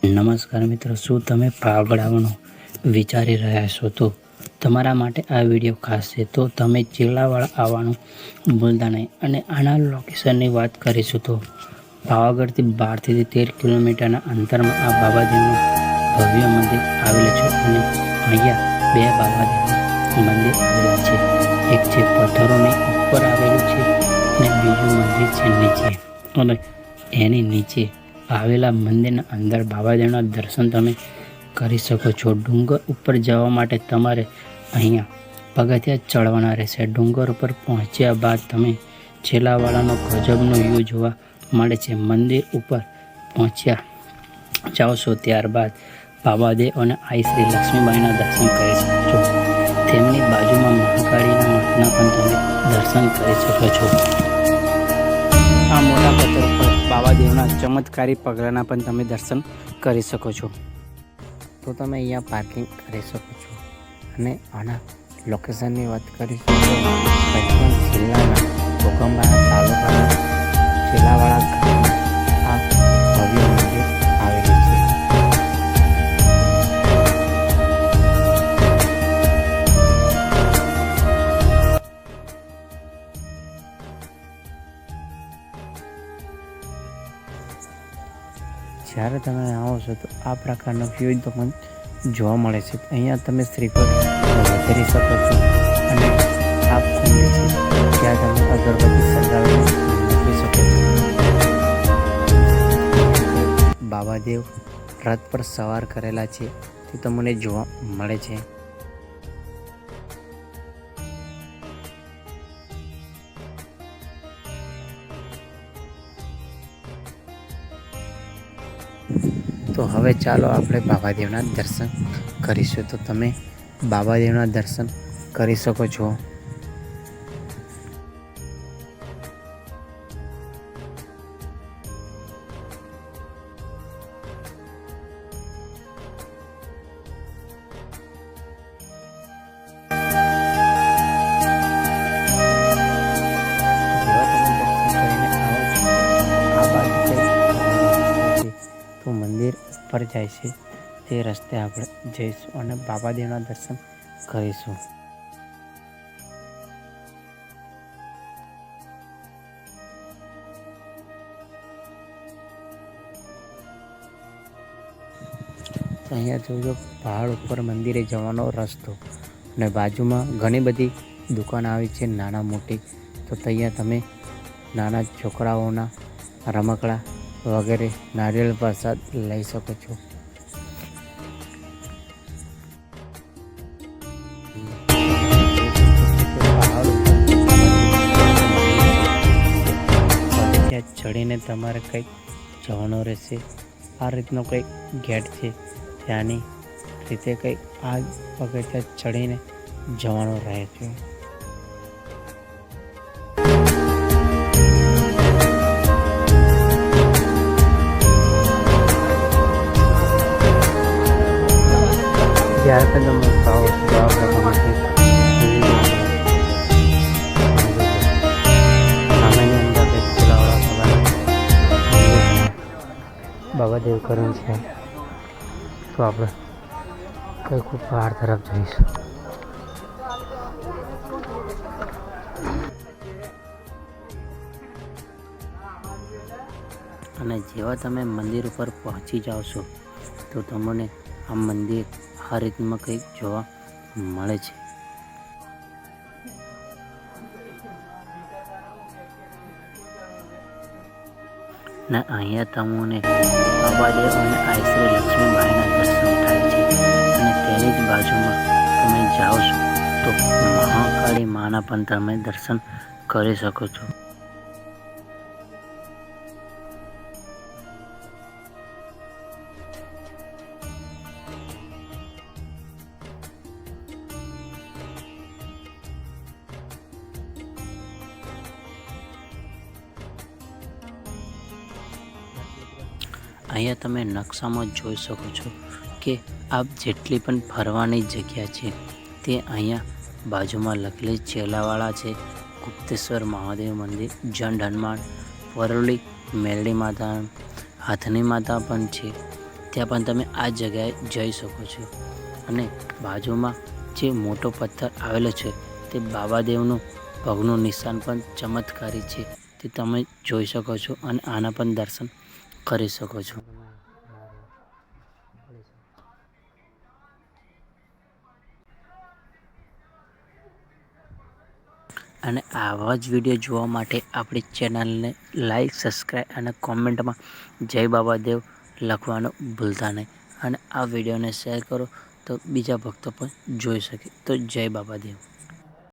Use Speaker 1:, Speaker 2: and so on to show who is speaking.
Speaker 1: નમસ્કાર મિત્રો, શું તમે પાવાગઢ આવવાનું વિચારી રહ્યા છો? તો તમારા માટે આ વિડીયો ખાસ છે. તો તમે ચેલાવાળા આવવાનું ભૂલતા નહીં. અને આના લોકેશનની વાત કરીશું તો પાવાગઢથી 12થી 13 કિલોમીટરના અંતરમાં આ બાબાદેવનું ભવ્ય મંદિર આવેલું છે. અને અહીંયા બે બાબાદેવનું મંદિર આવેલા છે. એક છે પથ્થરોની ઉપર આવેલું છે અને બીજું મંદિર છે નીચે. અને એની નીચે આવેલા મંદિરના અંદર બાબાદેવના દર્શન તમે કરી શકો છો. ડુંગર ઉપર જવા માટે તમારે અહીંયા પગથિયાં ચડવાના રહેશે. ડુંગર ઉપર પહોંચ્યા બાદ તમે ચેલાવાળાનો ગજબનો વ્યૂ જોવા મળે છે. મંદિર ઉપર પહોંચ્યા જાઓ છો ત્યારબાદ બાબાદેવ અને આઈ શ્રી લક્ષ્મીબાઈના દર્શન કરી શકો છો. તેમની બાજુમાં મહાકાળીના મઠના પણ તમે દર્શન કરી શકો છો. આ મોટા પથ્થર ઉપર બાબાદેવના ચમત્કારી પગલાંના પણ તમે દર્શન કરી શકો છો. તો તમે અહીંયા પાર્કિંગ કરી શકો છો. અને આના લોકેશનની વાત કરીશું તો પંચમહાલ જિલ્લાના ઘોઘંબા તાલુકાના ચેલાવાળા ગામમાં આ ભવ્ય મંદિર આવેલું છે. જ્યારે તમે આવો છો તો આ પ્રકારનો વ્યૂ તમને જોવા મળે છે. અહીંયા તમે શ્રીફળ વધારી શકો છો. અને આ કુંડ છે ત્યાં તમે અગરબત્તી સળગાવીને મૂકી શકો છો. બાબાદેવ રથ પર સવાર કરેલા છે તે તમને જોવા મળે છે. તો હવે ચાલો આપણે બાબાદેવના દર્શન કરીશું. તો તમે બાબાદેવના દર્શન કરી શકો છો. તો મંદિર ઉપર જાય છે તે રસ્તે આપણે જઈશું અને બાબાદેવના દર્શન કરીશું. અહીંયા જોજો પહાડ ઉપર મંદિરે જવાનો રસ્તો અને બાજુમાં ઘણી બધી દુકાન આવી છે નાના મોટી. તો ત્યાં તમે નાના છોકરાઓના રમકડા વગેરે નારિયેળ પ્રસાદ લઈ શકો છો. ત્યાં ચડીને તમારે કંઈક જવાનું રહેશે. આ રીતનો કંઈક ગેટ છે, ત્યાંની રીતે કંઈક આ પગથિયાં ચડીને જવાનું રહે છે. જ્યારે પણ તમે આવો છો સામેની અંદર બાબાદેવ કરણ છે. તો આપણે કંઈક પહાડ તરફ જઈશું. અને જેવા તમે મંદિર ઉપર પહોંચી જાઓ છો તો તમને આ મંદિર આ રીતમાં કંઈક જોવા મળે છે. ને અહીંયા તમને બાબાદેવ અને આઈ શ્રી લક્ષ્મીબાઈના દર્શન થાય છે. અને તેની જ બાજુમાં તમે જાઓ છો તો મહાકાળી માના પણ તમે દર્શન કરી શકો છો. અહીંયા તમે નકશામાં જોઈ શકો છો કે આ જેટલી પણ ફરવાની જગ્યા છે તે અહીંયા બાજુમાં લખેલી ચેલાવાળા છે, ગુપ્તેશ્વર મહાદેવ મંદિર, જંડ હનુમાન, વરોલી મેરડી માતા, હાથની માતા પણ છે. ત્યાં પણ તમે આ જગ્યાએ જઈ શકો છો. અને બાજુમાં જે મોટો પથ્થર આવેલો છે તે બાબાદેવનું પગનું નિશાન પણ ચમત્કારી છે, તે તમે જોઈ શકો છો અને આના પણ દર્શન કરી શકો છો. અને આવા જ વિડીયો જોવા માટે આપણી ચેનલને લાઈક, સબસ્ક્રાઈબ અને કોમેન્ટમાં જય બાબાદેવ લખવાનું ભૂલતા નહીં. અને આ વિડીયોને શેર કરો તો બીજા ભક્તો પણ જોઈ શકે. તો જય બાબાદેવ.